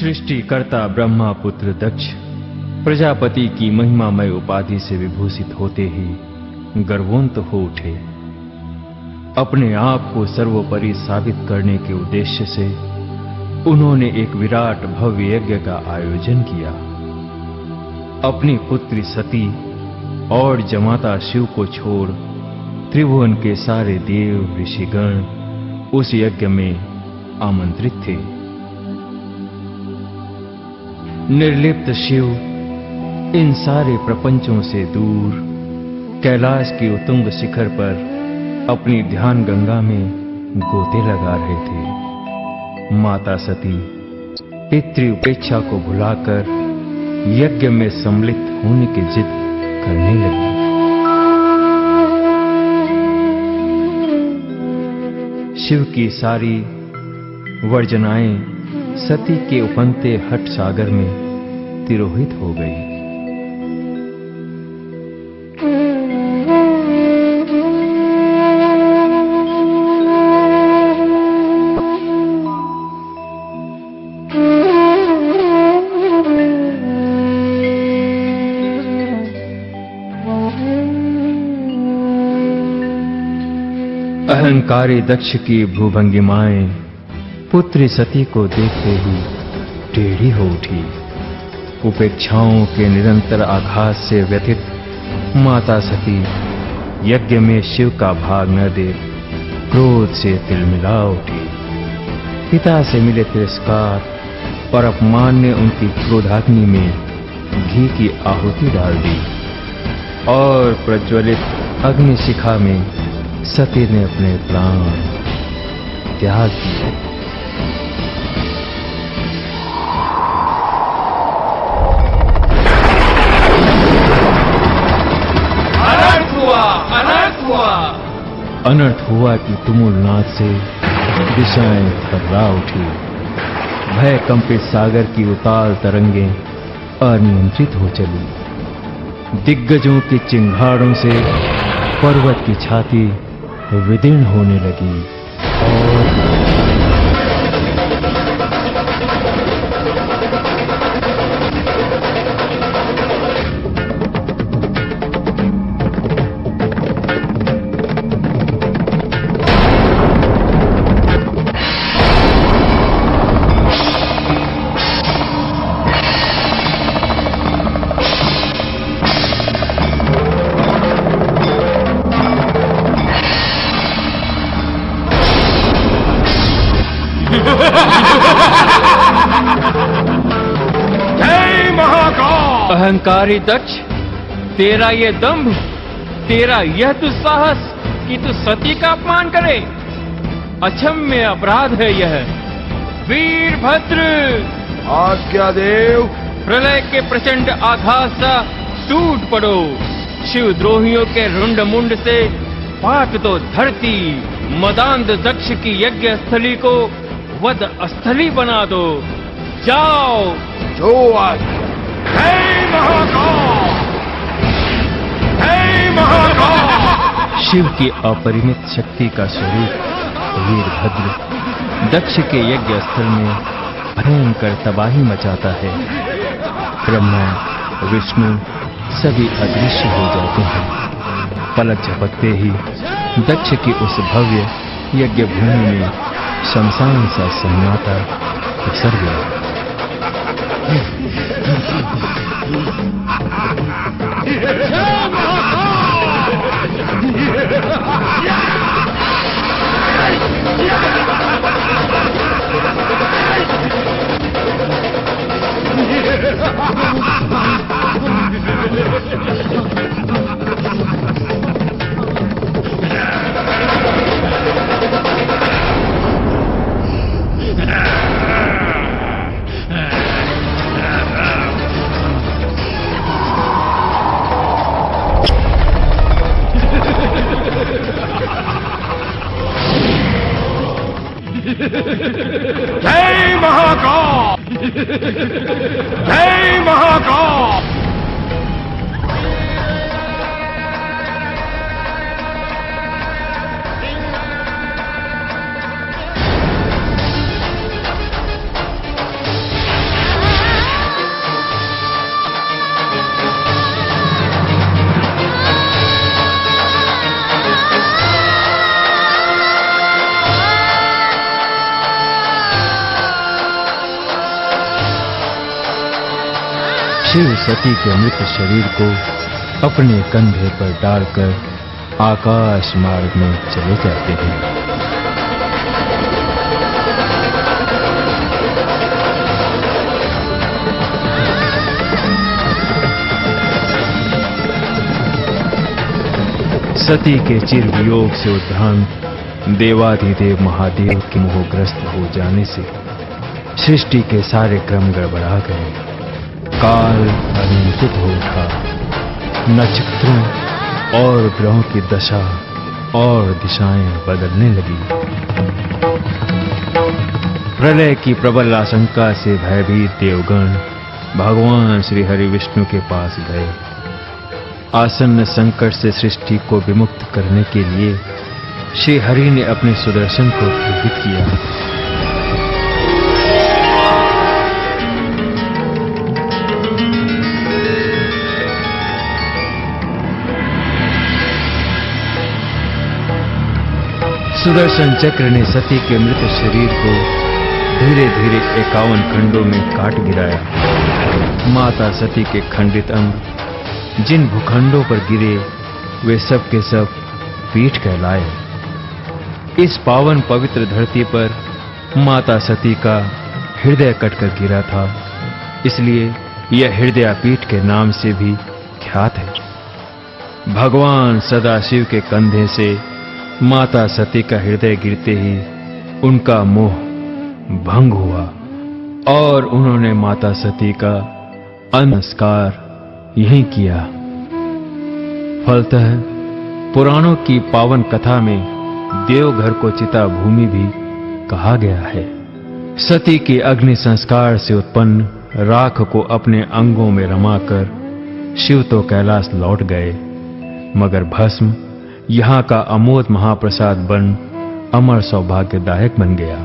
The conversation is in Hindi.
सृष्टिकर्ता ब्रह्मा पुत्र दक्ष प्रजापति की महिमामय उपाधि से विभूषित होते ही गर्वोन्त हो उठे। अपने आप को सर्वोपरि साबित करने के उद्देश्य से उन्होंने एक विराट भव्य यज्ञ का आयोजन किया। अपनी पुत्री सती और जमाता शिव को छोड़ त्रिभुवन के सारे देव ऋषिगण उस यज्ञ में आमंत्रित थे। निर्लिप्त शिव इन सारे प्रपंचों से दूर कैलाश की उत्तुंग शिखर पर अपनी ध्यान गंगा में गोते लगा रहे थे। माता सती पितृ उपेक्षा को भुलाकर यज्ञ में सम्मिलित होने की जिद करने लगी। शिव की सारी वर्जनाएं सती के उपनते हठ सागर में तिरोहित हो गई। अहंकारी दक्ष की भूभंगिमाएं पुत्री सती को देखते ही टेढ़ी हो उठी। उपेक्षाओं के निरंतर आघात से व्यथित माता सती यज्ञ में शिव का भाग न दे क्रोध से तिलमिला उठी। पिता से मिले तिरस्कार और अपमान ने उनकी क्रोधाग्नि में घी की आहुति डाल दी और प्रज्वलित अग्नि शिखा में सती ने अपने प्राण त्याग दिए। अनर्थ हुआ कि तुमुल नाद से दिशाएं थर्रा उठी। भय कंपित सागर की उताल तरंगें अनियंत्रित हो चली। दिग्गजों की चिंगारों से पर्वत की छाती विदीर्ण होने लगी और अहंकारी दक्ष, तेरा ये दंभ, तेरा यह दुस्साहस कि तू सती का अपमान करे, अक्षम्य अपराध है यह। वीरभद्र, आज्ञा देव। प्रलय के प्रचंड आघात सा टूट पड़ो। शिवद्रोहियों के रुंड मुंड से पाट दो धरती। मदांध दक्ष की यज्ञ स्थली को वध स्थली बना दो। जाओ। जो आज शिव की अपरिमित शक्ति का स्वरूप वीरभद्र दक्ष के यज्ञ स्थल में भयंकर तबाही मचाता है। ब्रह्मा विष्णु सभी अदृश्य हो जाते हैं। पलक झपकते ही दक्ष की उस भव्य यज्ञ भूमि में शमशान सा सन्नाटा पसर गया। जय महाकाल! जय महाकाल! शिव सती के मृत शरीर को अपने कंधे पर डालकर आकाश मार्ग में चले जाते हैं। सती के चिर वियोग से उद्भ्रांत देवाधिदेव महादेव के मोहग्रस्त हो जाने से सृष्टि के सारे क्रम गड़बड़ा गए। काल अनियंत्रित हो उठा। नक्षत्रों और ग्रहों की दशा और दिशाएं बदलने लगी। प्रलय की प्रबल आशंका से भयभीत देवगण भगवान श्री हरि विष्णु के पास गए। आसन्न संकट से सृष्टि को विमुक्त करने के लिए श्री हरि ने अपने सुदर्शन को प्रेरित किया। सुदर्शन चक्र ने सती के मृत शरीर को धीरे धीरे 51 खंडों में काट गिराया। माता सती के खंडित अंग जिन भूखंडों पर गिरे वे सब के सब पीठ कहलाए। इस पावन पवित्र धरती पर माता सती का हृदय कटकर गिरा था, इसलिए यह हृदयापीठ के नाम से भी ख्यात है। भगवान सदाशिव के कंधे से माता सती का हृदय गिरते ही उनका मोह भंग हुआ और उन्होंने माता सती का अंत्यसंस्कार यही किया। फलतः पुराणों की पावन कथा में देवघर को चिता भूमि भी कहा गया है। सती के अग्नि संस्कार से उत्पन्न राख को अपने अंगों में रमाकर शिव तो कैलाश लौट गए, मगर भस्म यहाँ का अमोद महाप्रसाद बन अमर सौभाग्यदायक बन गया।